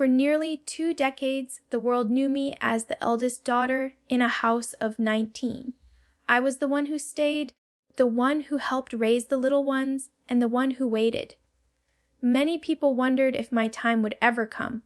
For nearly 2 decades, the world knew me as the eldest daughter in a house of 19. I was the one who stayed, the one who helped raise the little ones, and the one who waited. Many people wondered if my time would ever come.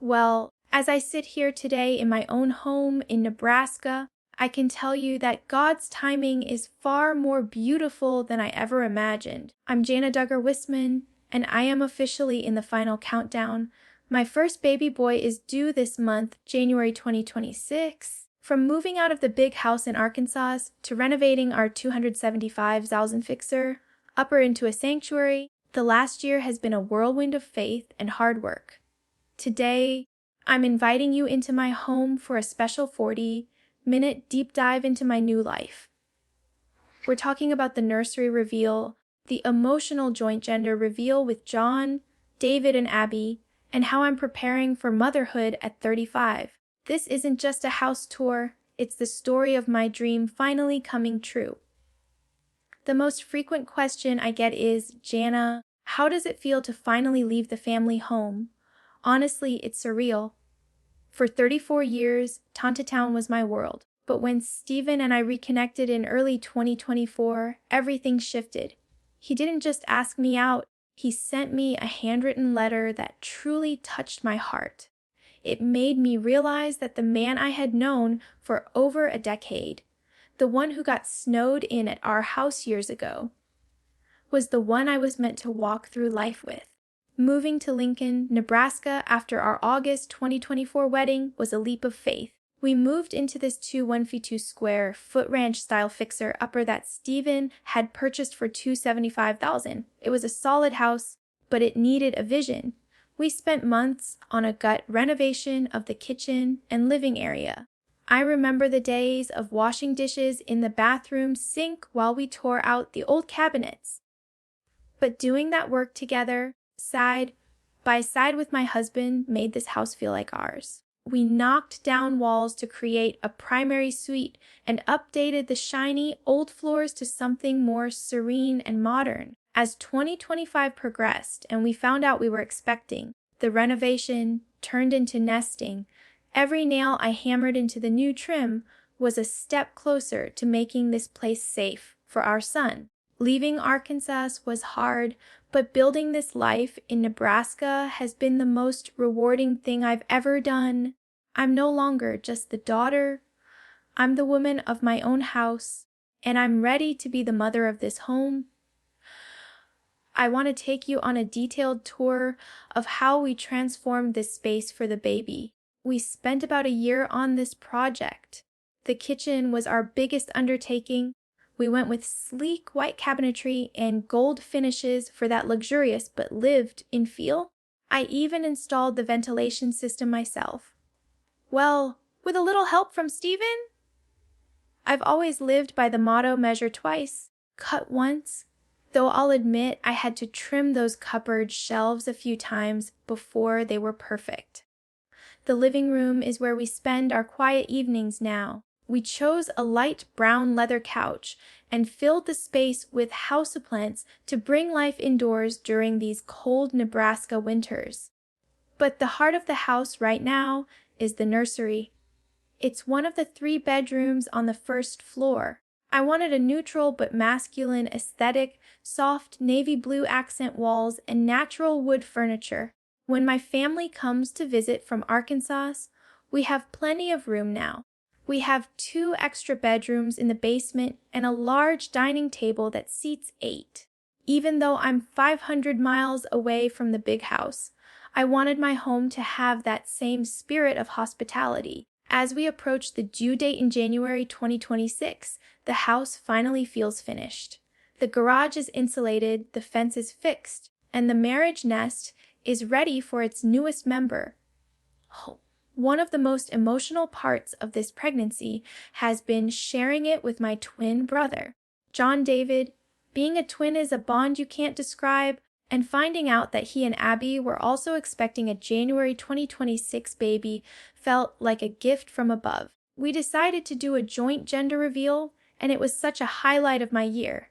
Well, as I sit here today in my own home in Nebraska, I can tell you that God's timing is far more beautiful than I ever imagined. I'm Jana Duggar Wissmann, and I am officially in the final countdown. My first baby boy is due this month, January 2026. From moving out of the big house in Arkansas to renovating our 275,000 fixer, upper into a sanctuary, the last year has been a whirlwind of faith and hard work. Today, I'm inviting you into my home for a special 40-minute deep dive into my new life. We're talking about the nursery reveal, the emotional joint gender reveal with John, David, and Abbie, and how I'm preparing for motherhood at 35. This isn't just a house tour, it's the story of my dream finally coming true. The most frequent question I get is, Jana, how does it feel to finally leave the family home? Honestly, it's surreal. For 34 years, Tontatown was my world. But when Stephen and I reconnected in early 2024, everything shifted. He didn't just ask me out, he sent me a handwritten letter that truly touched my heart. It made me realize that the man I had known for over a decade, the one who got snowed in at our house years ago, was the one I was meant to walk through life with. Moving to Lincoln, Nebraska after our August 2024 wedding was a leap of faith. We moved into this 152 square foot ranch style fixer upper that Stephen had purchased for $275,000. It was a solid house, but it needed a vision. We spent months on a gut renovation of the kitchen and living area. I remember the days of washing dishes in the bathroom sink while we tore out the old cabinets. But doing that work together, side by side with my husband, made this house feel like ours. We knocked down walls to create a primary suite and updated the shiny old floors to something more serene and modern. As 2025 progressed and we found out we were expecting, the renovation turned into nesting. Every nail I hammered into the new trim was a step closer to making this place safe for our son. Leaving Arkansas was hard, but building this life in Nebraska has been the most rewarding thing I've ever done. I'm no longer just the daughter. I'm the woman of my own house, and I'm ready to be the mother of this home. I want to take you on a detailed tour of how we transformed this space for the baby. We spent about a year on this project. The kitchen was our biggest undertaking. We went with sleek white cabinetry and gold finishes for that luxurious but lived-in feel. I even installed the ventilation system myself. Well, with a little help from Stephen? I've always lived by the motto measure twice, cut once, though I'll admit I had to trim those cupboard shelves a few times before they were perfect. The living room is where we spend our quiet evenings now. We chose a light brown leather couch and filled the space with houseplants to bring life indoors during these cold Nebraska winters. But the heart of the house right now is the nursery. It's one of the 3 bedrooms on the first floor. I wanted a neutral but masculine aesthetic, soft navy blue accent walls, and natural wood furniture. When my family comes to visit from Arkansas, we have plenty of room now. We have 2 extra bedrooms in the basement and a large dining table that seats 8. Even though I'm 500 miles away from the big house, I wanted my home to have that same spirit of hospitality. As we approach the due date in January 2026, the house finally feels finished. The garage is insulated, the fence is fixed, and the marriage nest is ready for its newest member. One of the most emotional parts of this pregnancy has been sharing it with my twin brother, John David. Being a twin is a bond you can't describe, and finding out that he and Abbie were also expecting a January 2026 baby felt like a gift from above. We decided to do a joint gender reveal, and it was such a highlight of my year.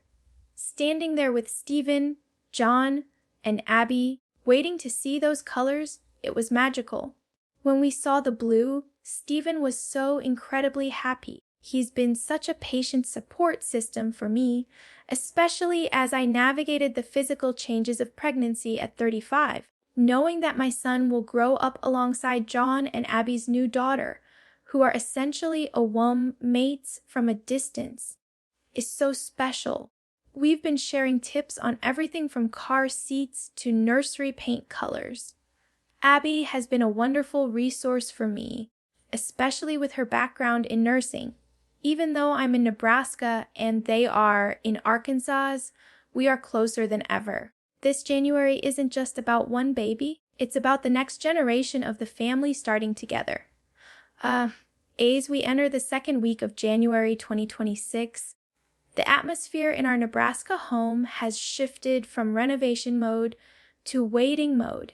Standing there with Stephen, John, and Abbie, waiting to see those colors, It was magical. When we saw the blue, Stephen was so incredibly happy. He's been such a patient support system for me, especially as I navigated the physical changes of pregnancy at 35. Knowing that my son will grow up alongside Jana and Abbie's new daughter, who are essentially alum mates from a distance, is so special. We've been sharing tips on everything from car seats to nursery paint colors. Abbie has been a wonderful resource for me, especially with her background in nursing. Even though I'm in Nebraska and they are in Arkansas, we are closer than ever. This January isn't just about one baby, it's about the next generation of the family starting together. As we enter the second week of January 2026, the atmosphere in our Nebraska home has shifted from renovation mode to waiting mode.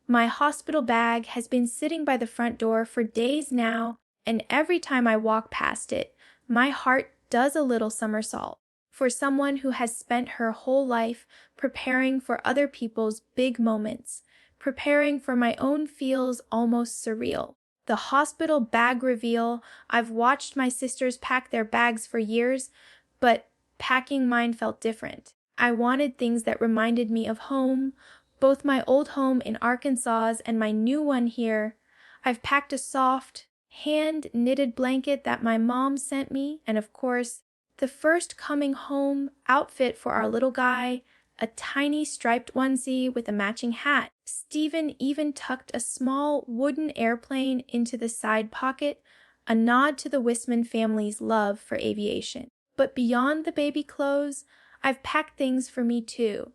My hospital bag has been sitting by the front door for days now, and every time I walk past it, my heart does a little somersault. For someone who has spent her whole life preparing for other people's big moments, preparing for my own feels almost surreal. The hospital bag reveal, I've watched my sisters pack their bags for years, but packing mine felt different. I wanted things that reminded me of home, both my old home in Arkansas and my new one here. I've packed a soft, hand-knitted blanket that my mom sent me, and of course, the first coming home outfit for our little guy, a tiny striped onesie with a matching hat. Stephen even tucked a small wooden airplane into the side pocket, a nod to the Wissmann family's love for aviation. But beyond the baby clothes, I've packed things for me too.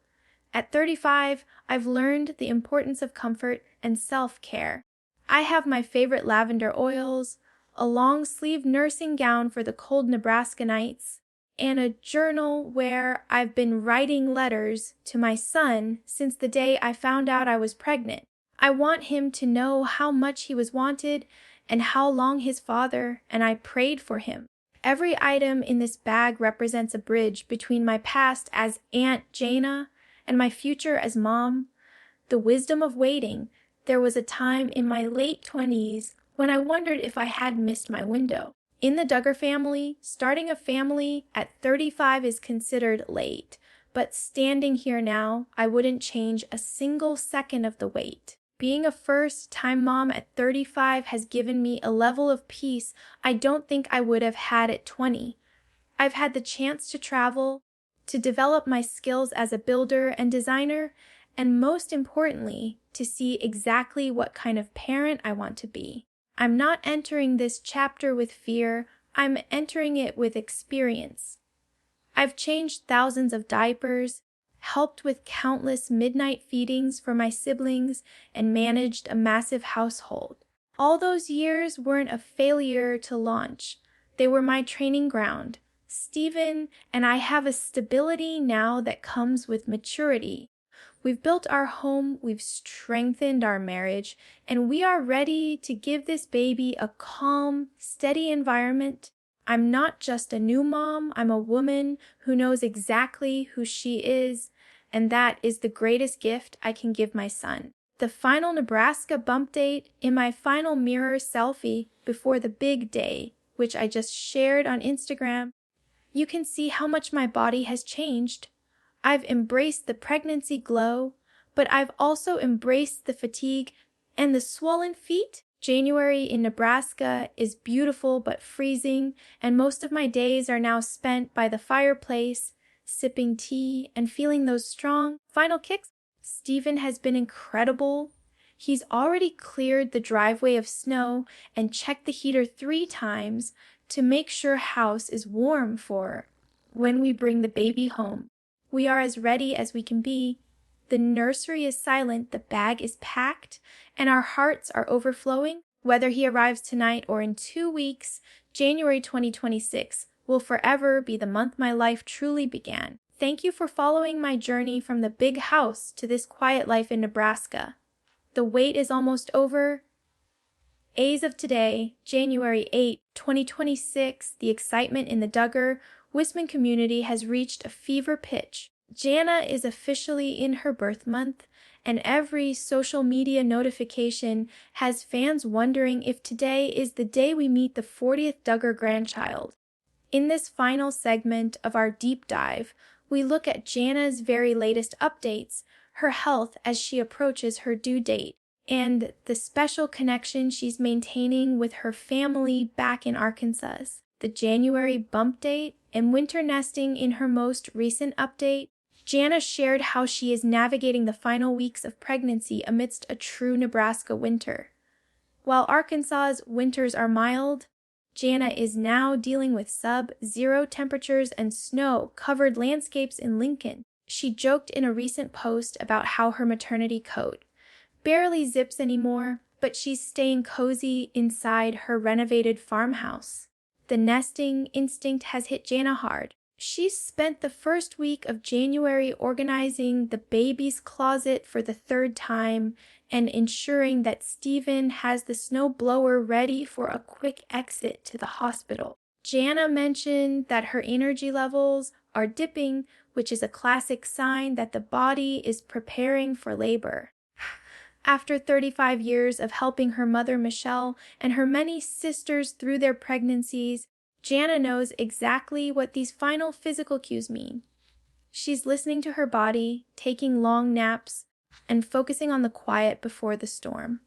At 35, I've learned the importance of comfort and self-care. I have my favorite lavender oils, a long-sleeved nursing gown for the cold Nebraska nights, and a journal where I've been writing letters to my son since the day I found out I was pregnant. I want him to know how much he was wanted and how long his father and I prayed for him. Every item in this bag represents a bridge between my past as Aunt Jana and my future as mom. The wisdom of waiting. There was a time in my late 20s when I wondered if I had missed my window. In the Duggar family, starting a family at 35 is considered late, but standing here now, I wouldn't change a single second of the wait. Being a first-time mom at 35 has given me a level of peace I don't think I would have had at 20. I've had the chance to travel, to develop my skills as a builder and designer, and most importantly, to see exactly what kind of parent I want to be. I'm not entering this chapter with fear, I'm entering it with experience. I've changed thousands of diapers, helped with countless midnight feedings for my siblings, and managed a massive household. All those years weren't a failure to launch. They were my training ground. Stephen and I have a stability now that comes with maturity. We've built our home, we've strengthened our marriage, and we are ready to give this baby a calm, steady environment. I'm not just a new mom, I'm a woman who knows exactly who she is, and that is the greatest gift I can give my son. The final Nebraska Bumpdate in my final mirror selfie before the big day, which I just shared on Instagram. You can see how much my body has changed. I've embraced the pregnancy glow, but I've also embraced the fatigue and the swollen feet. January in Nebraska is beautiful but freezing, and most of my days are now spent by the fireplace, sipping tea and feeling those strong final kicks. Stephen has been incredible. He's already cleared the driveway of snow and checked the heater 3 times to make sure house is warm for when we bring the baby home. We are as ready as we can be. The nursery is silent, the bag is packed, and our hearts are overflowing. Whether he arrives tonight or in 2 weeks, January 2026 will forever be the month my life truly began. Thank you for following my journey from the big house to this quiet life in Nebraska. The wait is almost over. As of today, January 8, 2026, the excitement in the Duggar Wissmann community has reached a fever pitch. Jana is officially in her birth month, and every social media notification has fans wondering if today is the day we meet the 40th Duggar grandchild. In this final segment of our deep dive, we look at Jana's very latest updates, her health as she approaches her due date, and the special connection she's maintaining with her family back in Arkansas, the January bump date, and winter nesting in her most recent update. Jana shared how she is navigating the final weeks of pregnancy amidst a true Nebraska winter. While Arkansas's winters are mild, Jana is now dealing with sub-zero temperatures and snow-covered landscapes in Lincoln. She joked in a recent post about how her maternity coat barely zips anymore, but she's staying cozy inside her renovated farmhouse. The nesting instinct has hit Jana hard. She's spent the first week of January organizing the baby's closet for the third time and ensuring that Stephen has the snowblower ready for a quick exit to the hospital. Jana mentioned that her energy levels are dipping, which is a classic sign that the body is preparing for labor. After 35 years of helping her mother Michelle and her many sisters through their pregnancies, Jana knows exactly what these final physical cues mean. She's listening to her body, taking long naps, and focusing on the quiet before the storm.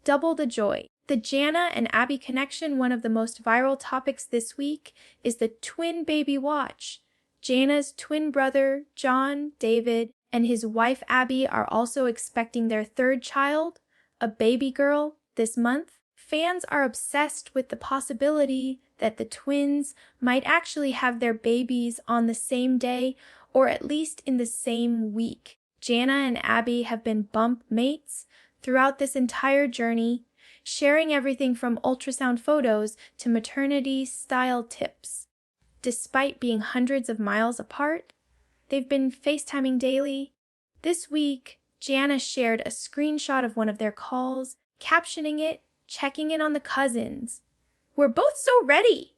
Double the joy. The Jana and Abbie connection, one of the most viral topics this week, is the twin baby watch. Jana's twin brother, John David, and his wife Abbie are also expecting their third child, a baby girl, this month. Fans are obsessed with the possibility that the twins might actually have their babies on the same day or at least in the same week. Jana and Abbie have been bump mates throughout this entire journey, sharing everything from ultrasound photos to maternity-style tips. Despite being hundreds of miles apart, they've been FaceTiming daily. This week, Jana shared a screenshot of one of their calls, captioning it, checking in on the cousins. "We're both so ready!"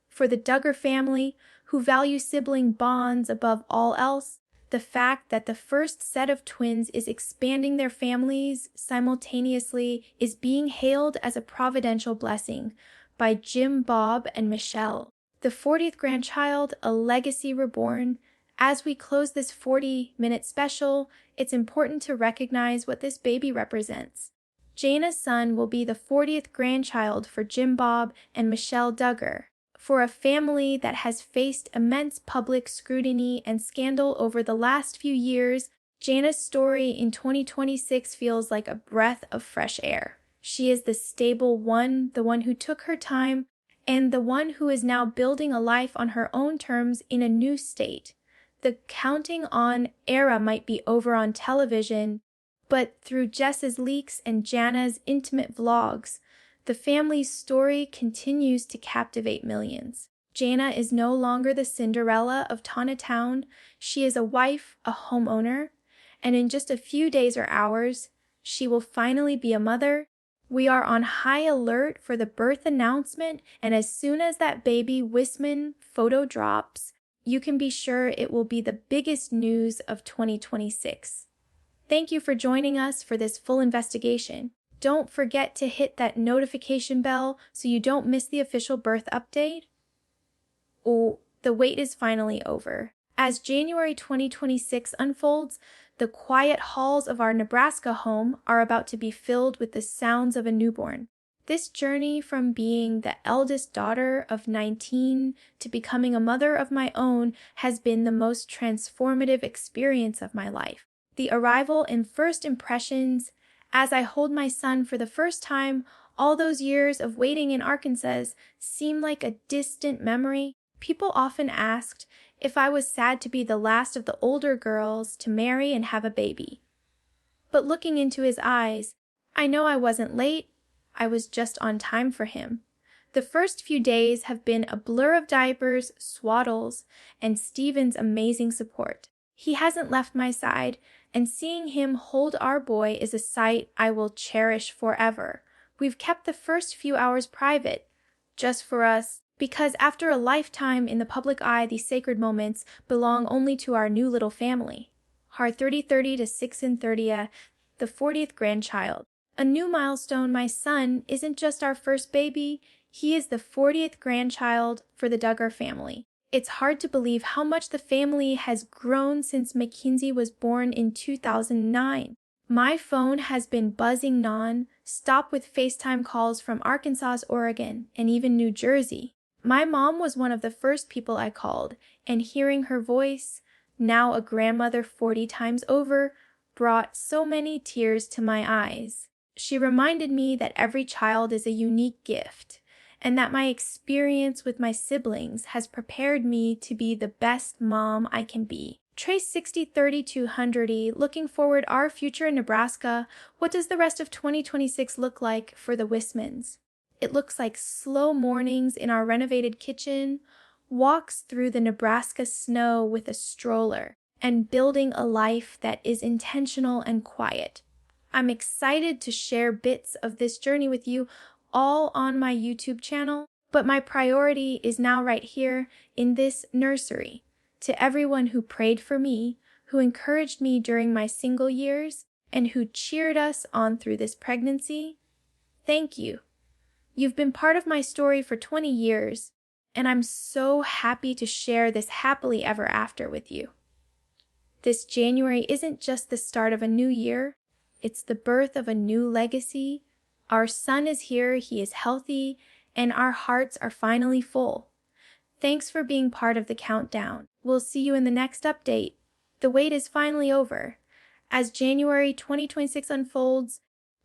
For the Duggar family, who value sibling bonds above all else, the fact that the first set of twins is expanding their families simultaneously is being hailed as a providential blessing by Jim, Bob, and Michelle. The 40th grandchild, a legacy reborn. As we close this 40-minute special, it's important to recognize what this baby represents. Jana's son will be the 40th grandchild for Jim Bob and Michelle Duggar. For a family that has faced immense public scrutiny and scandal over the last few years, Jana's story in 2026 feels like a breath of fresh air. She is the stable one, the one who took her time, and the one who is now building a life on her own terms in a new state. The counting on era might be over on television, but through Jessa's leaks and Jana's intimate vlogs, the family's story continues to captivate millions. Jana is no longer the Cinderella of Tana Town. She is a wife, a homeowner, and in just a few days or hours, she will finally be a mother. We are on high alert for the birth announcement, and as soon as that baby Wissmann photo drops, you can be sure it will be the biggest news of 2026. Thank you for joining us for this full investigation. Don't forget to hit that notification bell so you don't miss the official birth update. Oh, the wait is finally over. As January 2026 unfolds, the quiet halls of our Nebraska home are about to be filled with the sounds of a newborn. This journey from being the eldest daughter of 19 to becoming a mother of my own has been the most transformative experience of my life. The arrival and first impressions, as I hold my son for the first time, all those years of waiting in Arkansas seem like a distant memory. People often asked if I was sad to be the last of the older girls to marry and have a baby. But looking into his eyes, I know I wasn't late. I was just on time for him. The first few days have been a blur of diapers, swaddles, and Stephen's amazing support. He hasn't left my side, and seeing him hold our boy is a sight I will cherish forever. We've kept the first few hours private, just for us, because after a lifetime in the public eye, these sacred moments belong only to our new little family. Our 30-30 to 6-30, the 40th grandchild. A new milestone. My son isn't just our first baby, he is the 40th grandchild for the Duggar family. It's hard to believe how much the family has grown since Mackenzie was born in 2009. My phone has been buzzing non-stop with FaceTime calls from Arkansas, Oregon, and even New Jersey. My mom was one of the first people I called, and hearing her voice, now a grandmother 40 times over, brought so many tears to my eyes. She reminded me that every child is a unique gift, and that my experience with my siblings has prepared me to be the best mom I can be. Trace 603200, looking forward our future in Nebraska. What does the rest of 2026 look like for the Wissmanns? It looks like slow mornings in our renovated kitchen, walks through the Nebraska snow with a stroller, and building a life that is intentional and quiet. I'm excited to share bits of this journey with you all on my YouTube channel, but my priority is now right here in this nursery. To everyone who prayed for me, who encouraged me during my single years, and who cheered us on through this pregnancy, thank you. You've been part of my story for 20 years, and I'm so happy to share this happily ever after with you. This January isn't just the start of a new year, it's the birth of a new legacy. Our son is here, he is healthy, and our hearts are finally full. Thanks for being part of the countdown. We'll see you in the next update. The wait is finally over. As January 2026 unfolds,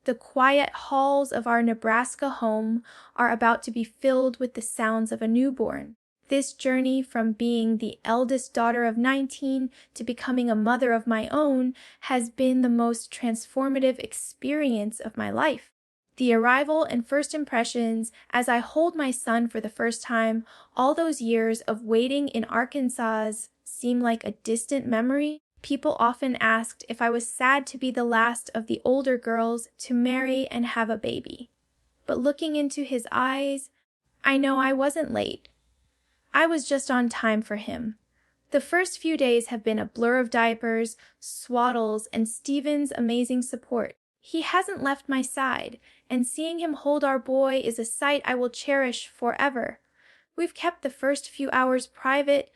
the quiet halls of our Nebraska home are about to be filled with the sounds of a newborn. This journey from being the eldest daughter of 19 to becoming a mother of my own has been the most transformative experience of my life. The arrival and first impressions as I hold my son for the first time, all those years of waiting in Arkansas seem like a distant memory. People often asked if I was sad to be the last of the older girls to marry and have a baby. But looking into his eyes, I know I wasn't late. I was just on time for him. The first few days have been a blur of diapers, swaddles, and Stephen's amazing support. He hasn't left my side, and seeing him hold our boy is a sight I will cherish forever. We've kept the first few hours private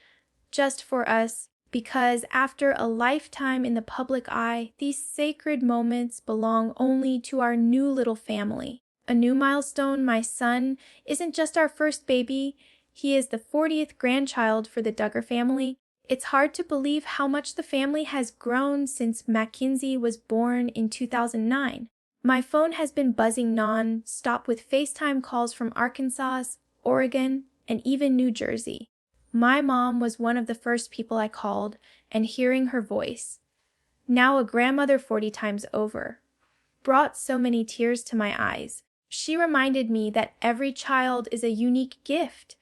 just for us, because after a lifetime in the public eye, these sacred moments belong only to our new little family. A new milestone. My son isn't just our first baby, he is the 40th grandchild for the Duggar family. It's hard to believe how much the family has grown since Mackenzie was born in 2009. My phone has been buzzing non-stop with FaceTime calls from Arkansas, Oregon, and even New Jersey. My mom was one of the first people I called, and hearing her voice, now a grandmother 40 times over, brought so many tears to my eyes. She reminded me that every child is a unique gift,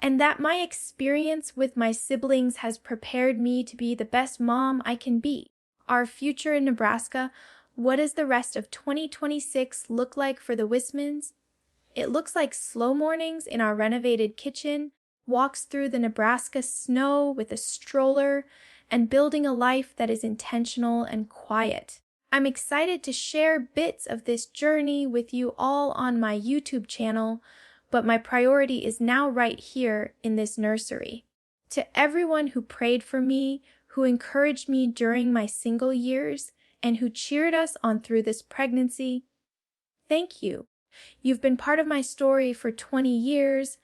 and that my experience with my siblings has prepared me to be the best mom I can be. Our future in Nebraska. What does the rest of 2026 look like for the Wissmanns? It looks like slow mornings in our renovated kitchen, walks through the Nebraska snow with a stroller, and building a life that is intentional and quiet. I'm excited to share bits of this journey with you all on my YouTube channel, but my priority is now right here in this nursery. To everyone who prayed for me, who encouraged me during my single years, and who cheered us on through this pregnancy, thank you. You've been part of my story for 20 years,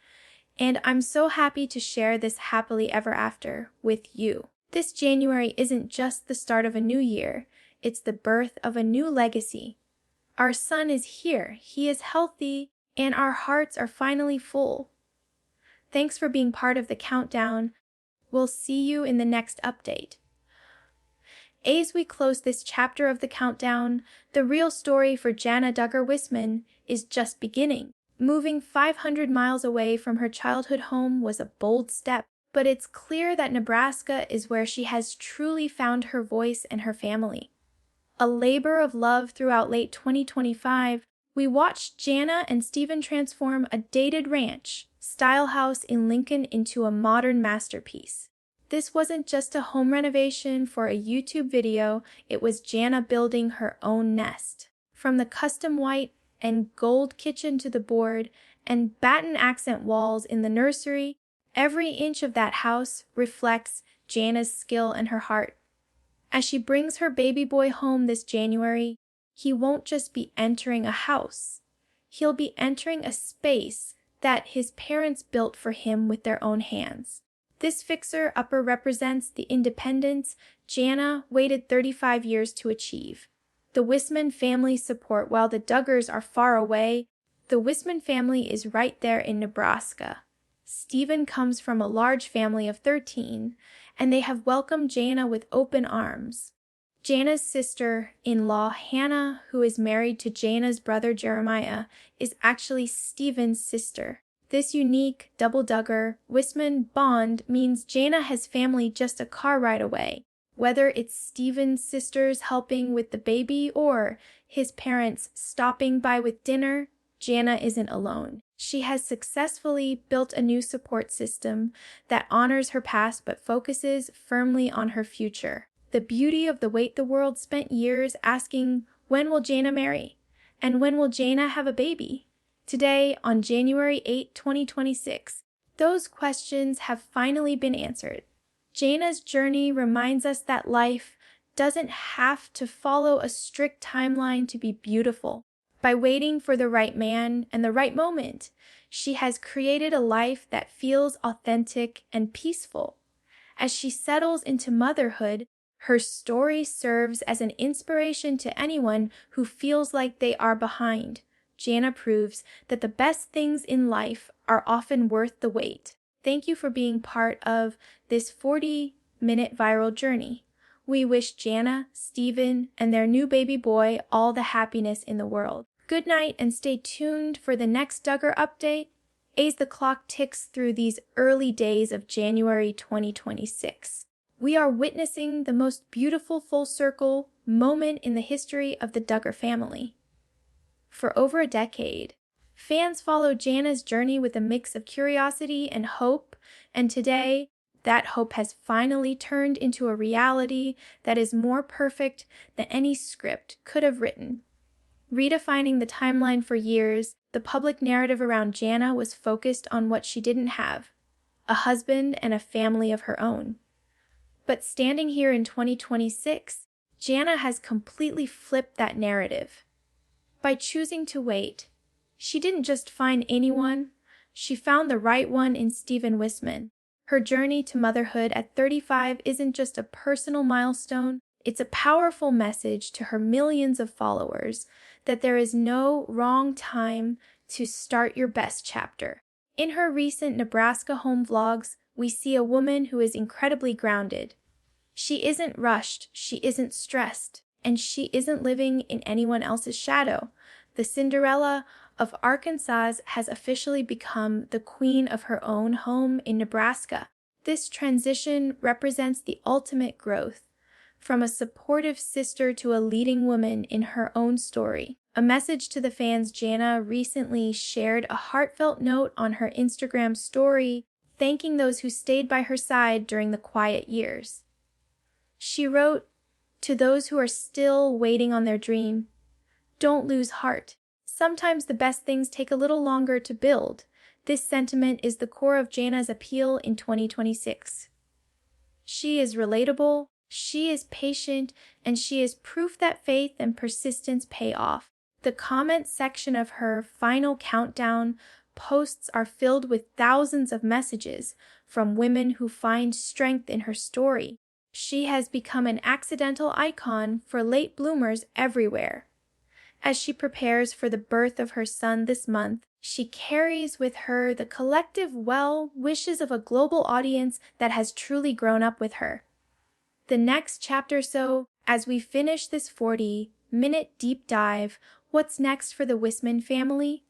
and I'm so happy to share this happily ever after with you. This January isn't just the start of a new year, it's the birth of a new legacy. Our son is here, he is healthy, and our hearts are finally full. Thanks for being part of the countdown. We'll see you in the next update. As we close this chapter of the countdown, the real story for Jana Duggar Wissmann is just beginning. Moving 500 miles away from her childhood home was a bold step, but it's clear that Nebraska is where she has truly found her voice and her family. A labor of love throughout late 2025, we watched Jana and Stephen transform a dated ranch style house in Lincoln into a modern masterpiece. This wasn't just a home renovation for a YouTube video, it was Jana building her own nest. From the custom white and gold kitchen to the board and batten accent walls in the nursery, every inch of that house reflects Jana's skill and her heart. As she brings her baby boy home this January, he won't just be entering a house. He'll be entering a space that his parents built for him with their own hands. This fixer-upper represents the independence Jana waited 35 years to achieve. The Wissmann family support while the Duggars are far away. The Wissmann family is right there in Nebraska. Stephen comes from a large family of 13, and they have welcomed Jana with open arms. Jana's sister-in-law, Hannah, who is married to Jana's brother Jeremiah, is actually Stephen's sister. This unique double Duggar Wissmann bond means Jana has family just a car ride away. Whether it's Stephen's sisters helping with the baby or his parents stopping by with dinner, Jana isn't alone. She has successfully built a new support system that honors her past but focuses firmly on her future. The beauty of the Wait the World spent years asking, when will Jana marry? And when will Jana have a baby? Today, on January 8, 2026, those questions have finally been answered. Jana's journey reminds us that life doesn't have to follow a strict timeline to be beautiful. By waiting for the right man and the right moment, she has created a life that feels authentic and peaceful. As she settles into motherhood, her story serves as an inspiration to anyone who feels like they are behind. Jana proves that the best things in life are often worth the wait. Thank you for being part of this 40-minute viral journey. We wish Jana, Stephen, and their new baby boy all the happiness in the world. Good night and stay tuned for the next Duggar update as the clock ticks through these early days of January 2026. We are witnessing the most beautiful full circle moment in the history of the Duggar family. For over a decade, fans followed Jana's journey with a mix of curiosity and hope, and today, that hope has finally turned into a reality that is more perfect than any script could have written. Redefining the timeline for years, the public narrative around Jana was focused on what she didn't have, a husband and a family of her own. But standing here in 2026, Jana has completely flipped that narrative. By choosing to wait, she didn't just find anyone, she found the right one in Stephen Wissmann. Her journey to motherhood at 35 isn't just a personal milestone, it's a powerful message to her millions of followers that there is no wrong time to start your best chapter. In her recent Nebraska home vlogs, we see a woman who is incredibly grounded. She isn't rushed, she isn't stressed, and she isn't living in anyone else's shadow. The Cinderella of Arkansas has officially become the queen of her own home in Nebraska. This transition represents the ultimate growth, from a supportive sister to a leading woman in her own story. A message to the fans. Jana recently shared a heartfelt note on her Instagram story, thanking those who stayed by her side during the quiet years. She wrote, "To those who are still waiting on their dream, don't lose heart. Sometimes the best things take a little longer to build." This sentiment is the core of Jana's appeal in 2026. She is relatable, she is patient, and she is proof that faith and persistence pay off. The comment section of her final countdown posts are filled with thousands of messages from women who find strength in her story. She has become an accidental icon for late bloomers everywhere. As she prepares for the birth of her son this month, she carries with her the collective well-wishes of a global audience that has truly grown up with her. The next chapter. So, as we finish this 40-minute deep dive, what's next for the Wissmann family?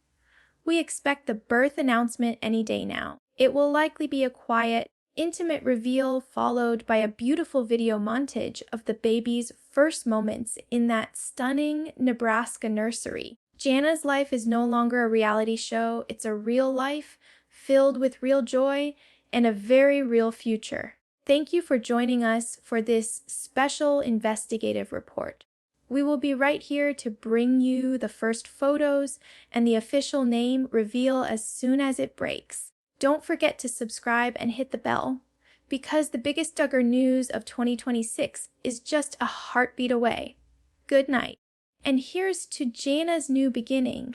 We expect the birth announcement any day now. It will likely be a quiet, intimate reveal followed by a beautiful video montage of the baby's first moments in that stunning Nebraska nursery. Jana's life is no longer a reality show, it's a real life filled with real joy and a very real future. Thank you for joining us for this special investigative report. We will be right here to bring you the first photos and the official name reveal as soon as it breaks. Don't forget to subscribe and hit the bell, because the biggest Duggar news of 2026 is just a heartbeat away. Good night. And here's to Jana's new beginning.